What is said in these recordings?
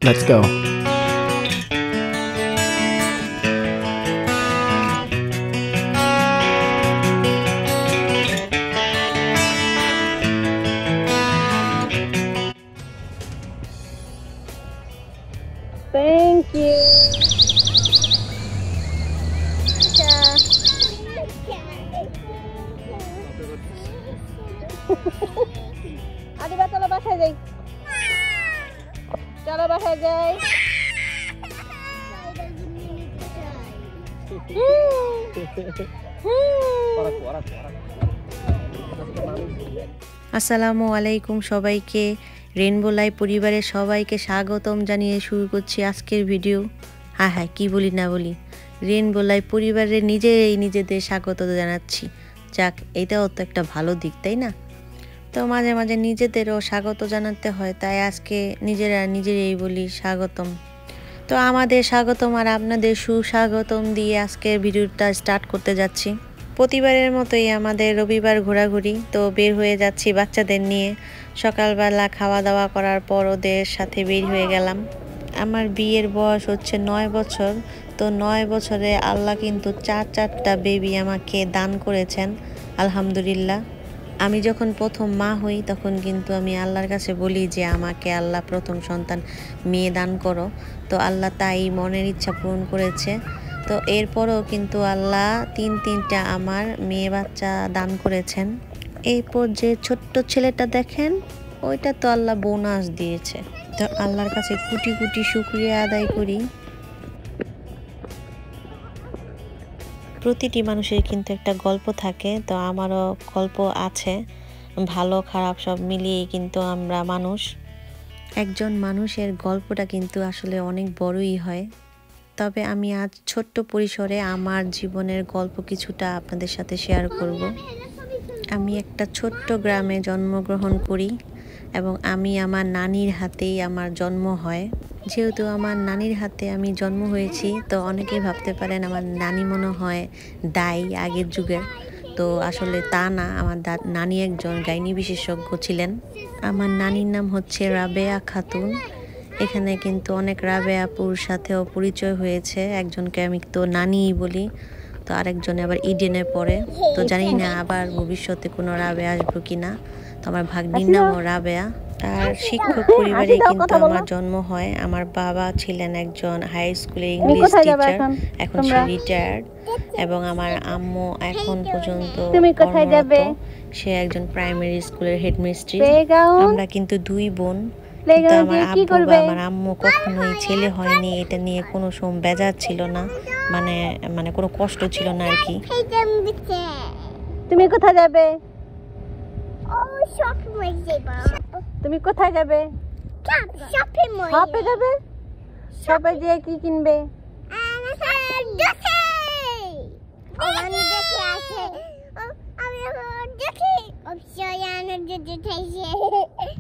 Let's go. Thank you. Adiba, চলো বাসায় যাই। চলো বাসায় যাই। আসসালামু আলাইকুম সবাইকে। রেইনবো লাইফ পরিবারের সবাইকে স্বাগতম জানিয়ে শুরু করছি আজকের ভিডিও। হ্যাঁ কি বলি না বলি, রেইনবো লাইফ পরিবারের নিজেদের স্বাগত জানাচ্ছি। যাক, এটাও তো একটা ভালো দিক, তাই না? তো মাঝে মাঝে নিজেদেরও স্বাগত জানাতে হয়, তাই আজকে নিজেরাই বলি স্বাগতম। তো আমাদের স্বাগতম আর আপনাদের সুস্বাগতম দিয়ে আজকের ভিডিওটা স্টার্ট করতে যাচ্ছি। প্রতিবারের মতোই আমাদের রবিবার ঘোরাঘুরি, তো বের হয়ে যাচ্ছি বাচ্চাদের নিয়ে। সকালবেলা খাওয়া দাওয়া করার পর ওদের সাথে বের হয়ে গেলাম। আমার বিয়ের বয়স হচ্ছে 9 বছর। তো 9 বছরে আল্লাহ কিন্তু চারটা বেবি আমাকে দান করেছেন, আলহামদুলিল্লাহ। আমি যখন প্রথম মা হই তখন কিন্তু আমি আল্লাহর কাছে বলি যে আমাকে আল্লাহ প্রথম সন্তান মেয়ে দান করো। তো আল্লাহ তাই মনের ইচ্ছা পূরণ করেছে। তো এরপরও কিন্তু আল্লাহ তিনটা আমার মেয়ে বাচ্চা দান করেছেন। এরপর যে ছোট্ট ছেলেটা দেখেন, ওইটা তো আল্লাহ বোনাস দিয়েছে। তো আল্লাহর কাছে কোটি কোটি শুকরিয়া আদায় করি। প্রতিটি মানুষের কিন্তু একটা গল্প থাকে, তো আমারও গল্প আছে। ভালো খারাপ সব মিলিয়ে কিন্তু আমরা মানুষ। একজন মানুষের গল্পটা কিন্তু আসলে অনেক বড়ই হয়। তবে আমি আজ ছোট্ট পরিসরে আমার জীবনের গল্প কিছুটা আপনাদের সাথে শেয়ার করব। আমি একটা ছোট্ট গ্রামে জন্মগ্রহণ করি এবং আমি আমার নানির হাতেই আমার জন্ম হয়। যেহেতু আমার নানির হাতে আমি জন্ম হয়েছি, তো অনেকেই ভাবতে পারেন আমার নানি মনে হয় দাই আগের যুগের। তো আসলে তা না, আমার নানি একজন গাইনি বিশেষজ্ঞ ছিলেন। আমার নানির নাম হচ্ছে রাবেয়া খাতুন। এখানে কিন্তু অনেক রাবেয়াপুর সাথেও পরিচয় হয়েছে। একজনকে আমি তো নানিই বলি, তো আরেকজনে আবার ইডেনে পড়ে। তো জানি না আবার ভবিষ্যতে কোনো রাবেয়া আসবো কিনা। তো আমার ভাগ্নির নামও রাবেয়া। আর শিক্ষক পরিবারে কিন্তু আমার জন্ম হয়। আমার বাবা ছিলেন একজন হাই স্কুলের ইংলিশ টিচার, এখন সে রিটায়ার্ড। এবং আমার আম্মু এখন পর্যন্ত কর্মরত, সে একজন প্রাইমারি স্কুলের হেডমিস্ট্রেস। আমরা কিন্তু 2 বোন। কিন্তু আমার আব্বু বা আমার আম্মু কখনোই ছেলে হয়নি, এটা নিয়ে কোনো বেজার ছিল না, মানে কোনো কষ্ট ছিল না আর কি। তুমি কোথায় যাবে? তুমি কোথায় যাবে? শপে যাবে? শপে যেয়ে কি কিনবে?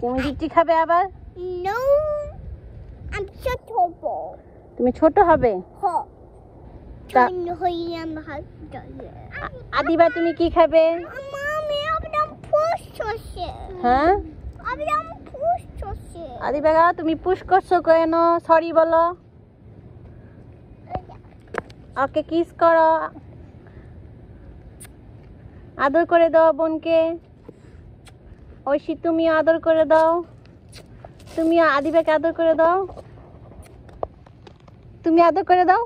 তুমি রুটি খাবে আবার? তুমি ছোট হবে? আদিবা, তুমি কি খাবে? হ্যাঁ আদিবা, তুমি পুশ করছো কেন? সরি বলো। ওকে কিস করো, আদর করে দাও বোনকে। ঐশী, তুমি আদর করে দাও। তুমি আদিবাকে আদর করে দাও। তুমি আদর করে দাও।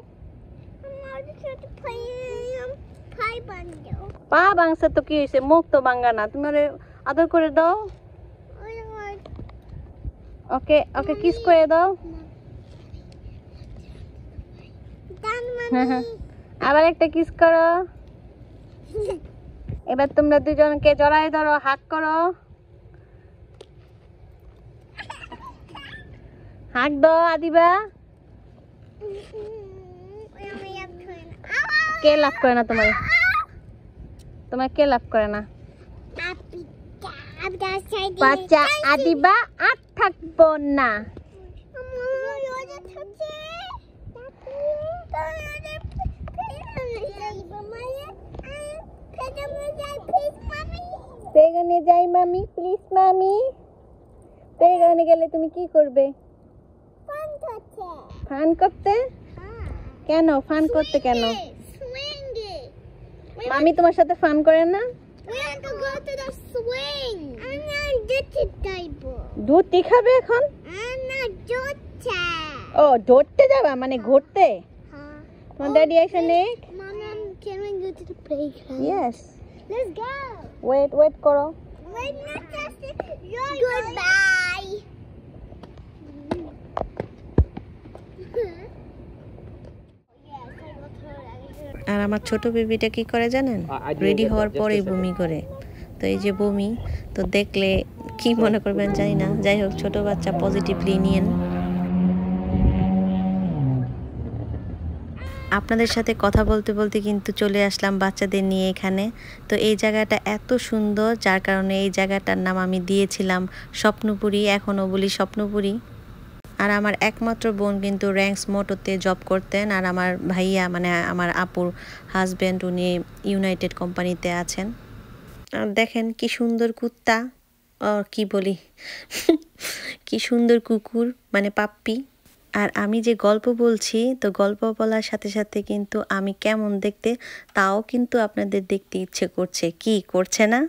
পা ভাঙছে তো কি হয়েছে? মুখ তো ভাঙা না, তুমি আদর করে দাও। ওকে ওকে কিস করে দাও। আবার একটা কিস করো। এবার তোমরা দুজনকে জড়াই ধরো, হাত করো, হাত দাও। আদিবা, কে লাভ করে না তোমার? কে লাভ করে না? বাচ্চা আদিবা আর থাকবো না। বেগানে যাই মামি, প্লিজ মামি। বেগানে গেলে তুমি কি করবে? ফান করতে? কেন ফান করতে কেন? মামি তোমার সাথে ফান করে না? দুধ খাবে এখন? ও ধরতে যাবা মানে ঘুরতে? তোমার ড্যাডি এখানে? Can we go to the playground? Yes. Let's go. Wait করো. Wait, not just goodbye. আর আমার ছোট বেবিটা কি করে জানেন? রেডি হওয়ার পরেই বমি করে। তো এই যে বমি, তো দেখলে কি মনে করবেন জানি না। যাই হোক, ছোট বাচ্চা পজিটিভলি নিয়েন। আপনাদের সাথে কথা বলতে বলতে কিন্তু চলে আসলাম বাচ্চাদের নিয়ে এখানে। তো এই জায়গাটা এত সুন্দর, যার কারণে এই জায়গাটার নাম আমি দিয়েছিলাম স্বপ্নপুরী, এখনও বলি স্বপ্নপুরী। আর আমার একমাত্র বোন কিন্তু র্যাঙ্কস মোটরতে জব করতেন, আর আমার ভাইয়া মানে আমার আপুর হাজব্যান্ড উনি ইউনাইটেড কোম্পানিতে আছেন। আর দেখেন কি সুন্দর কুত্তা, কি বলি কি সুন্দর কুকুর মানে পাপ্পি। আর আমি যে গল্প বলছি, তো গল্প বলার সাথে সাথে কিন্তু আমি কেমন দেখতে তাও কিন্তু আপনাদের দেখতে ইচ্ছে করছে, কি করছে না?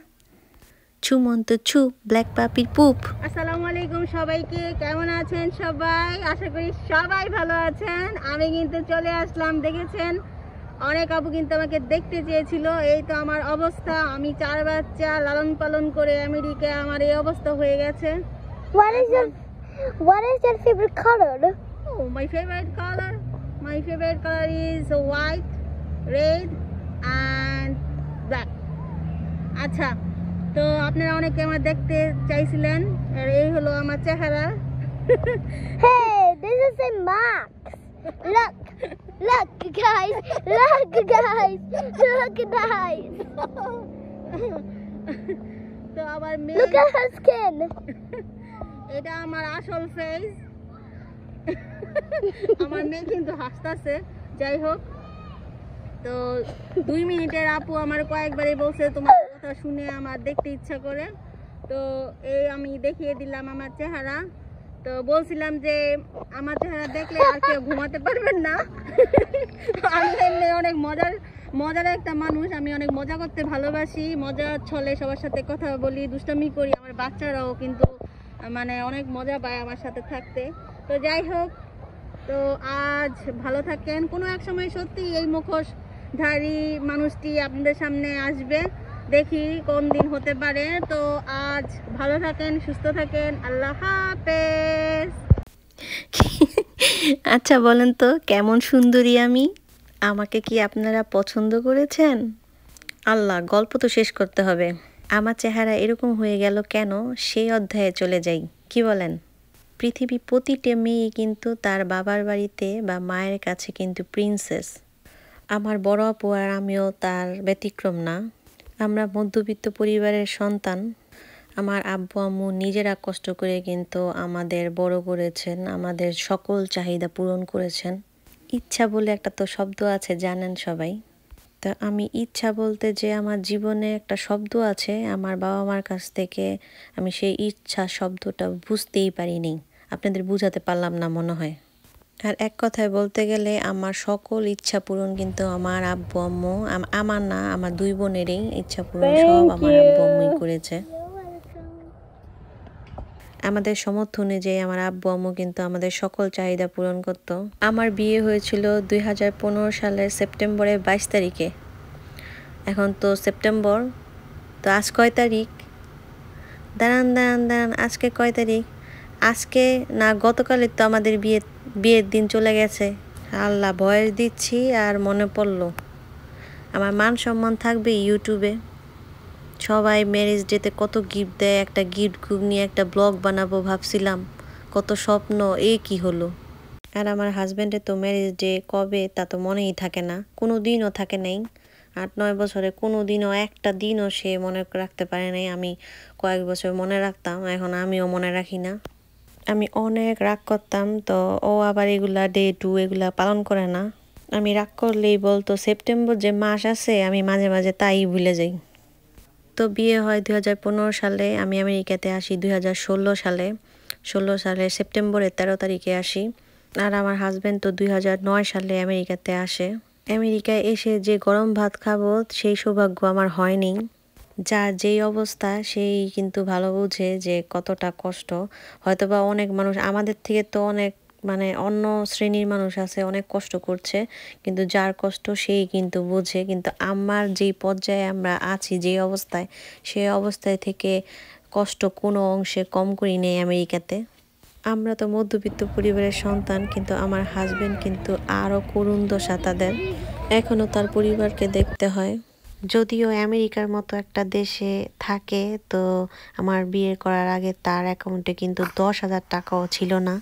ছুমন্ত ছু, ব্ল্যাক পাপির পুপ। আসসালামু আলাইকুম সবাইকে, কেমন আছেন সবাই? আশা করি সবাই ভালো আছেন। আমি কিন্তু চলে আসলাম, দেখেছেন অনেক আপু কিন্তু আমাকে দেখতে চেয়েছিল। এই তো আমার অবস্থা, আমি 4 বাচ্চা লালন পালন করে আমেরিকায় আমার এই অবস্থা হয়ে গেছে। What is your favorite color? Oh, my favorite color is white, red and black. আচ্ছা, তো আপনারা অনেকে আমার দেখতে চাইছিলেন, আর এই হলো আমার চেহারা। Hey, this is a max. Look guys, look guys. তো আবার Look at her skin. এটা আমার আসল ফেস। আমার মেয়ে কিন্তু হাসতেছে। যাই হোক, তো 2 মিনিটের আপু আমার কয়েকবারই বলছে তোমার কথা শুনে আমার দেখতে ইচ্ছা করে। তো এই আমি দেখিয়ে দিলাম আমার চেহারা। তো বলছিলাম যে আমার চেহারা দেখলে আর কেউ ঘুমাতে পারবেন না। আমি এমনি অনেক মজার একটা মানুষ, আমি অনেক মজা করতে ভালোবাসি, মজার ছলে সবার সাথে কথা বলি, দুষ্টামি করি। আমার বাচ্চারাও কিন্তু মানে অনেক মজা পায় আমার সাথে থাকতে। তো যাই হোক, তো আজ ভালো থাকেন। কোনো এক সময় সত্যি এই মুখোশধারী মানুষটি আপনাদের সামনে আসবে, দেখি কোন দিন হতে পারে। তো আজ ভালো থাকেন, সুস্থ থাকেন, আল্লাহ হাফেজ। আচ্ছা বলেন তো কেমন সুন্দরী আমি? আমাকে কি আপনারা পছন্দ করেছেন? আল্লাহ, গল্প তো শেষ করতে হবে। আমার চেহারা এরকম হয়ে গেল কেন, সেই অধ্যায়ে চলে যাই, কি বলেন? পৃথিবী প্রতিটা মেয়ে কিন্তু তার বাবার বাড়িতে বা মায়ের কাছে কিন্তু প্রিন্সেস। আমার বড় আপু আর আমিও তার ব্যতিক্রম না। আমরা মধ্যবিত্ত পরিবারের সন্তান। আমার আব্বু আম্মু নিজেরা কষ্ট করে কিন্তু আমাদের বড় করেছেন, আমাদের সকল চাহিদা পূরণ করেছেন। ইচ্ছা বলে একটা তো শব্দ আছে, জানেন সবাই। তো আমি ইচ্ছা বলতে যে আমার জীবনে একটা শব্দ আছে, আমার বাবা মার কাছ থেকে আমি সেই ইচ্ছা শব্দটা বুঝতেই পারিনি। আপনাদের বুঝাতে পারলাম না মনে হয়। আর এক কথায় বলতে গেলে আমার সকল ইচ্ছা পূরণ কিন্তু আমার আব্বু আম্মু, আমার না আমার 2 বোনেরই ইচ্ছা পূরণ সব আমার আব্বু আম্মুই করেছে। আমাদের সমর্থ অনুযায়ী আমার আব্বু আম্মু কিন্তু আমাদের সকল চাহিদা পূরণ করত। আমার বিয়ে হয়েছিল 2015 সালের সেপ্টেম্বরের 22 তারিখে। এখন তো সেপ্টেম্বর, তো আজ কয় তারিখ? দাঁড়ান, আজকে কয় তারিখ? আজকে না গতকালই তো আমাদের বিয়ের দিন চলে গেছে। আল্লাহ, ভয়েস দিচ্ছি আর মনে পড়লো। আমার মান সম্মান থাকবে ইউটিউবে। সবাই ম্যারেজ ডেতে কত গিফট দেয়, একটা গিফট গ্রুপ নিয়ে একটা ব্লগ বানাবো ভাবছিলাম, কত স্বপ্ন, কি হলো। আর আমার হাজব্যান্ডের তো ম্যারেজ ডে কবে তা তো মনেই থাকে না, কোনো দিনও থাকে নাই। 8-9 বছরে কোনো দিনও একটা দিনও সে মনে রাখতে পারে নাই। আমি কয়েক বছর মনে রাখতাম, এখন আমিও মনে রাখি না। আমি অনেক রাগ করতাম, তো ও আবার এগুলা ডে টু এগুলা পালন করে না। আমি রাগ করলেই বলতো সেপ্টেম্বর যে মাস আছে, আমি মাঝে মাঝে তাই ভুলে যাই। তো বিয়ে হয় 2015 সালে, আমি আমেরিকাতে আসি 2016 সালে। 16 সালের সেপ্টেম্বরের 13 তারিখে আসি। আর আমার হাজবেন্ড তো 2009 সালে আমেরিকাতে আসে। আমেরিকায় এসে যে গরম ভাত খাবো সেই সৌভাগ্য আমার হয়নি। যার যেই অবস্থা সেই কিন্তু ভালো বুঝে যে কতটা কষ্ট। হয়তোবা অনেক মানুষ আমাদের থেকে তো অনেক মানে অন্য শ্রেণীর মানুষ আছে অনেক কষ্ট করছে, কিন্তু যার কষ্ট সেই কিন্তু বোঝে। কিন্তু আমার যেই পর্যায়ে আমরা আছি, যেই অবস্থায়, সেই অবস্থায় থেকে কষ্ট কোনো অংশে কম করি নেই আমেরিকাতে। আমরা তো মধ্যবিত্ত পরিবারের সন্তান, কিন্তু আমার হাজবেন্ড কিন্তু আরও করুণ দশা তাদের। এখনও তার পরিবারকে দেখতে হয়। যদিও আমেরিকার মতো একটা দেশে থাকে, তো আমার বিয়ে করার আগে তার অ্যাকাউন্টে কিন্তু 10,000 টাকাও ছিল না।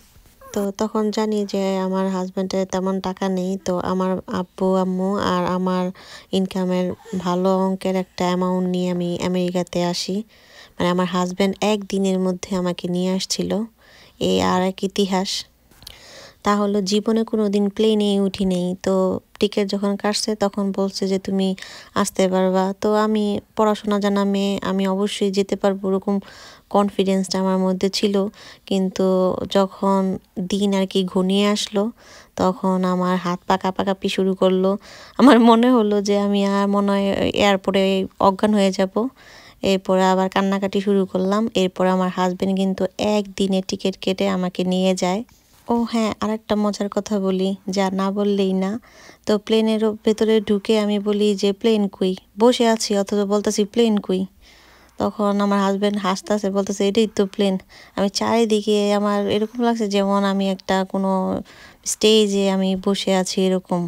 তো তখন জানি যে আমার হাজব্যান্ডের তেমন টাকা নেই, তো আমার আব্বু আম্মু আর আমার ইনকামের ভালো অঙ্কের একটা অ্যামাউন্ট নিয়ে আমি আমেরিকাতে আসি। মানে আমার হাজব্যান্ড একদিনের মধ্যে আমাকে নিয়ে আসছিল। এই আর এক ইতিহাস। তা হলো জীবনে কোনো দিন প্লেনে উঠি নেই। তো টিকিট যখন কাটছে তখন বলছে যে তুমি আসতে পারবা। তো আমি পড়াশোনা জানা মেয়ে, আমি অবশ্যই যেতে পারবো ওরকম কনফিডেন্সটা আমার মধ্যে ছিল। কিন্তু যখন দিন আর কি ঘনিয়ে আসলো তখন আমার হাত পা কাঁপাকাঁপি শুরু করলো। আমার মনে হলো যে আমি আর মনে হয় এয়ারপোর্টে অজ্ঞান হয়ে যাব। এরপরে আবার কান্নাকাটি শুরু করলাম। এরপর আমার হাজবেন্ড কিন্তু একদিনে টিকিট কেটে আমাকে নিয়ে যায়। ও হ্যাঁ, আরেকটা মজার কথা বলি, যা না বললেই না। তো প্লেনের ভেতরে ঢুকে আমি বলি যে প্লেন কুই, বসে আছি অথচ বলতেছি প্লেন কুই। তখন আমার হাজবেন্ড হাসতেছে, বলতেছে এটাই তো প্লেন। আমি চারিদিকে আমার এরকম লাগছে যেমন আমি একটা কোনো স্টেজে আমি বসে আছি এরকম।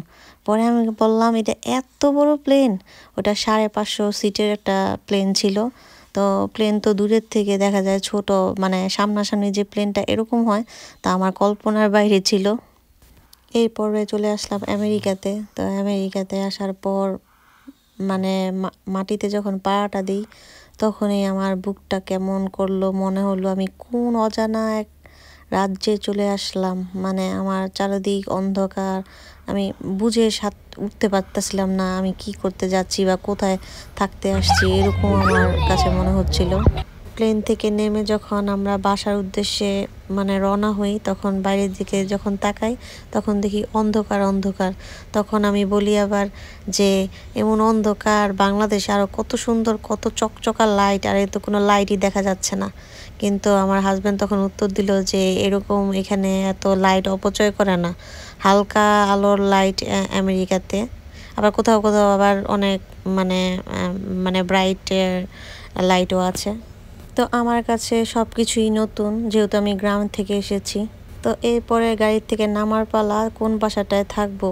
পরে আমি বললাম এটা এত বড় প্লেন? ওটা 550 সিটের একটা প্লেন ছিল। তো প্লেন তো দূরের থেকে দেখা যায় ছোট, মানে সামনাসামনি যে প্লেনটা এরকম হয় তা আমার কল্পনার বাইরে ছিল। এরপরে চলে আসলাম আমেরিকাতে। তো আমেরিকাতে আসার পর মানে মাটিতে যখন পাড়াটা দিই তখনই আমার বুকটা কেমন করলো, মনে হলো আমি কোন অজানা এক রাজ্যে চলে আসলাম। মানে আমার চারিদিক অন্ধকার, আমি বুঝে উঠতে পারতেছিলাম না আমি কি করতে যাচ্ছি বা কোথায় থাকতে আসছি, এরকম আমার কাছে মনে হচ্ছিল। প্লেন থেকে নেমে যখন আমরা বাসার উদ্দেশ্যে মানে রওনা হই তখন বাইরের দিকে যখন তাকাই তখন দেখি অন্ধকার অন্ধকার। তখন আমি বলি আবার যে এমন অন্ধকার, বাংলাদেশে আরও কত সুন্দর, কত চকচকা লাইট, আর এ তো কোনো লাইটই দেখা যাচ্ছে না। কিন্তু আমার হাজব্যান্ড তখন উত্তর দিল যে এরকম এখানে এত লাইট অপচয় করে না, হালকা আলোর লাইট আমেরিকাতে, আবার কোথাও কোথাও আবার অনেক মানে মানে ব্রাইট লাইটও আছে। তো আমার কাছে সব কিছুই নতুন, যেহেতু আমি গ্রাম থেকে এসেছি। তো এরপরে গাড়ির থেকে নামার পালা, কোন বাসাটায় থাকবো।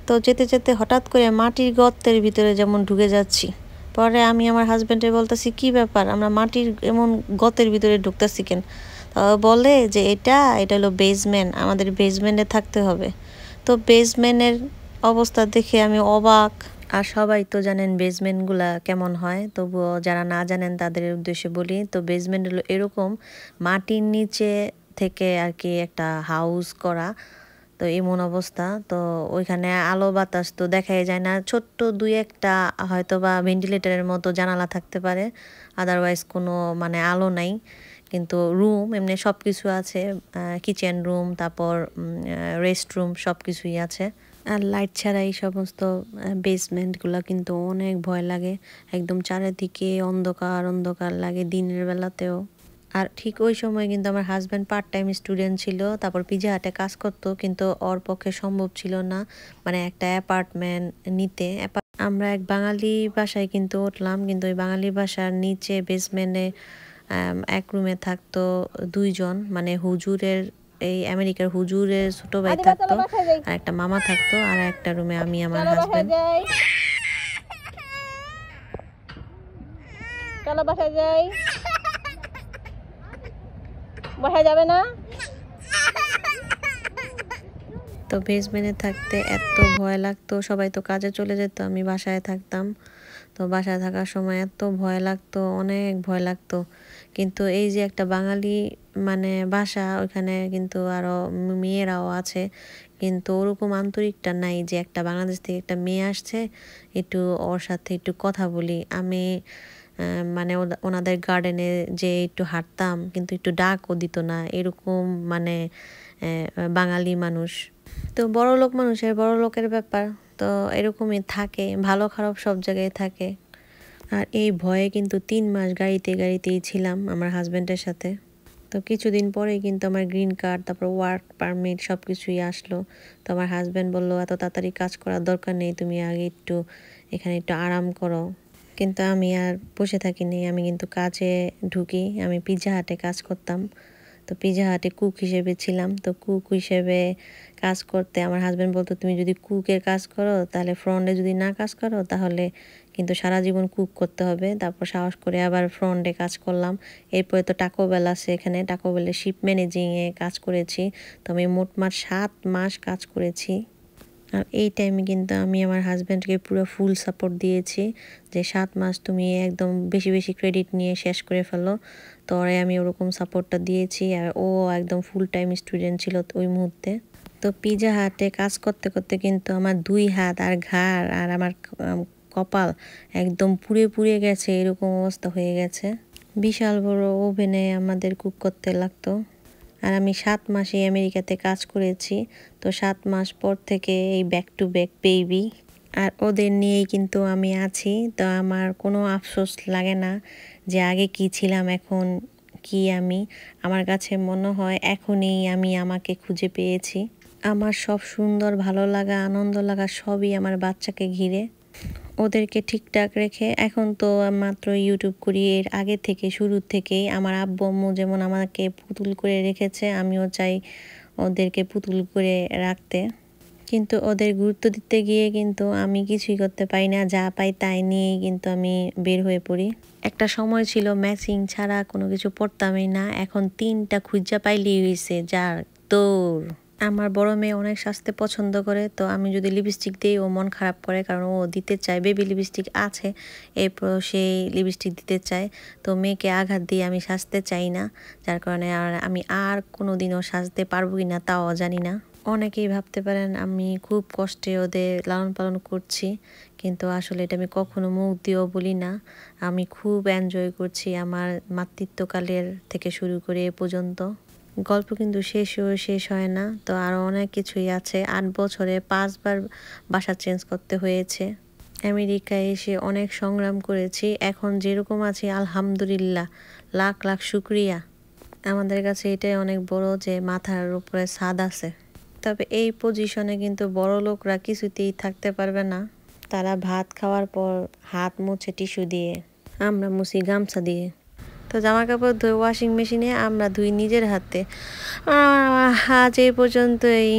তো যেতে যেতে হঠাৎ করে মাটির গর্তের ভিতরে যেমন ঢুকে যাচ্ছি। পরে আমি আমার হাজব্যান্ডে বলতেছি কি ব্যাপার, আমরা মাটির এমন গর্তের ভিতরে ঢুকতেছি কেন? বলে যে এটা হলো বেসমেন্ট, আমাদের বেসমেন্টে থাকতে হবে। তো বেসমেন্টের অবস্থা দেখে আমি অবাক। আর সবাই তো জানেন বেসমেন্টগুলা কেমন হয়, তবুও যারা না জানেন তাদের উদ্দেশ্যে বলি। তো বেসমেন্ট হলো এরকম মাটির নিচে থেকে আর কি একটা হাউস করা। তো এমন অবস্থা। তো ওইখানে আলো বাতাস তো দেখাই যায় না, ছোট্ট দুই একটা হয়তো বা ভেন্টিলেটরের মতো জানালা থাকতে পারে, আদারওয়াইজ কোনো মানে আলো নাই। কিন্তু রুম এমনি সব কিছু আছে, কিচেন রুম, তারপর রেস্ট রুম, সব কিছুই আছে। আর লাইট ছাড়া এই সমস্ত বেসমেন্টগুলো কিন্তু অনেক ভয় লাগে, একদম চারিদিকে অন্ধকার অন্ধকার লাগে দিনের বেলাতেও। আর ঠিক ওই সময় কিন্তু আমার হাজব্যান্ড পার্ট টাইম স্টুডেন্ট ছিল, তারপর পিজা হাটে কাজ করতো, কিন্তু ওর পক্ষে সম্ভব ছিল না মানে একটা অ্যাপার্টমেন্ট নিতে। আমরা এক বাঙালি বাসায় কিন্তু উঠলাম, কিন্তু ওই বাঙালি বাসার নিচে বেসমেন্টে এক রুমে থাকতো দুইজন, মানে হুজুরের, এই আমেরিকার হুজুরের ছোট ভাই থাকতো, আর একটা মামা থাকতো, আর একটা রুমে আমি আমার হাজবেন্ড। চলো বাসায় যাই। বাসায় যাবে না? তো বেসমেন্টে থাকতে এত ভয় লাগতো, সবাই তো কাজে চলে যেত, আমি বাসায় থাকতাম। তো বাসায় থাকার সময় এত ভয় লাগতো, অনেক ভয় লাগতো। কিন্তু এই যে একটা বাঙালি মানে বাসা, ওইখানে কিন্তু আরো মেয়েরাও আছে, কিন্তু ওরকম আন্তরিকটা নাই যে একটা বাংলাদেশ থেকে একটা মেয়ে আসছে একটু ওর সাথে একটু কথা বলি। আমি মানে ওনাদের গার্ডেনে যে একটু হাঁটতাম, কিন্তু একটু ডাকও দিত না, এরকম মানে বাঙালি মানুষ। তো বড় লোক মানুষের বড় লোকের ব্যাপার, তো এরকমই থাকে, ভালো খারাপ সব জায়গায় থাকে। আর এই ভয়ে কিন্তু 3 মাস গাড়িতেই ছিলাম আমার হাজব্যান্ডের সাথে। তো কিছুদিন পরে কিন্তু আমার গ্রিন কার্ড, তারপর ওয়ার্ক পারমিট সব কিছুই আসলো। তো আমার হাজব্যান্ড বললো এত তাড়াতাড়ি কাজ করার দরকার নেই, তুমি আগে এখানে একটু আরাম করো। কিন্তু আমি আর বসে থাকিনি, আমি কিন্তু কাজে ঢুকি। আমি পিৎজা হাটে কাজ করতাম। তো পিৎজা হাটে কুক হিসেবে ছিলাম। তো কুক হিসেবে কাজ করতে আমার হাজব্যান্ড বলতো তুমি যদি কুকের কাজ করো তাহলে ফ্রন্টে যদি না কাজ করো তাহলে কিন্তু সারা জীবন কুক করতে হবে। তারপর সাহস করে আবার ফ্রন্টে কাজ করলাম। এরপরে তো টাকো বেল আছে, এখানে টাকো বেলের শিপ ম্যানেজিংয়ে কাজ করেছি। তো আমি মোটমাট 7 মাস কাজ করেছি। আর এই টাইমে কিন্তু আমি আমার হাজব্যান্ডকে পুরো ফুল সাপোর্ট দিয়েছি যে 7 মাস তুমি একদম বেশি বেশি ক্রেডিট নিয়ে শেষ করে ফেলো। তো ওরে আমি ওরকম সাপোর্টটা দিয়েছি। আর ও একদম ফুল টাইম স্টুডেন্ট ছিল ওই মুহূর্তে। তো পিৎজা হাটে কাজ করতে করতে কিন্তু আমার 2 হাত আর ঘাড় আর আমার কপাল একদম পুড়ে গেছে, এরকম অবস্থা হয়ে গেছে। বিশাল বড় ওভেনে আমাদের কুক করতে লাগতো। আর আমি 7 মাসে আমেরিকাতে কাজ করেছি। তো 7 মাস পর থেকে এই ব্যাক টু ব্যাক বেবি, আর ওদের নিয়েই কিন্তু আমি আছি। তো আমার কোনো আফসোস লাগে না যে আগে কি ছিলাম এখন কি আমি। আমার কাছে মনে হয় এখনই আমি আমাকে খুঁজে পেয়েছি। আমার সব সুন্দর ভালো লাগা আনন্দ লাগা সবই আমার বাচ্চাকে ঘিরে। ওদেরকে ঠিকঠাক রেখে এখন তো মাত্র ইউটিউব করি, এর আগে থেকে শুরু থেকেই আমার আব্বু আম্মু যেমন আমাকে পুতুল করে রেখেছে, আমিও চাই ওদেরকে পুতুল করে রাখতে। কিন্তু ওদের গুরুত্ব দিতে গিয়ে কিন্তু আমি কিছুই করতে পারি না, যা পাই তাই নিয়েই কিন্তু আমি বের হয়ে পড়ি। একটা সময় ছিল ম্যাচিং ছাড়া কোনো কিছু পড়তামই না, এখন 3টা খুঁজা পাইলেই হয়েছে যার দৌড়। আমার বড় মেয়ে অনেক সাজতে পছন্দ করে। তো আমি যদি লিপস্টিক দিই ও মন খারাপ করে, কারণ ও দিতে চায়, বেবি লিপস্টিক আছে এরপর সেই লিপস্টিক দিতে চায়। তো মেয়েকে আঘাত দিয়ে আমি সাজতে চাই না, যার কারণে আমি আর কোনো দিনও সাজতে পারবো কি না তাও জানি না। অনেকেই ভাবতে পারেন আমি খুব কষ্টে ওদের লালন পালন করছি, কিন্তু আসলে এটা আমি কখনো মুখ দিয়েও বলি না। আমি খুব এনজয় করছি আমার মাতৃত্বকালের থেকে শুরু করে এ পর্যন্ত। গল্প কিন্তু শেষ হয় না। তো আরও অনেক কিছুই আছে। 8 বছরে 5 বার বাসা চেঞ্জ করতে হয়েছে। আমেরিকায় এসে অনেক সংগ্রাম করেছি, এখন যেরকম আছি আলহামদুলিল্লাহ, লাখ লাখ শুক্রিয়া। আমাদের কাছে এটাই অনেক বড় যে মাথার উপরে ছাদ আছে। তবে এই পজিশনে কিন্তু বড় লোকরা কিছুতেই থাকতে পারবে না। তারা ভাত খাওয়ার পর হাত মুছে টিস্যু দিয়ে, আমরা মুছি গামছা দিয়ে। তো জামা কাপড় ধুই ওয়াশিং মেশিনে, আমরা ধুই নিজের হাতে। আজ এই পর্যন্তই।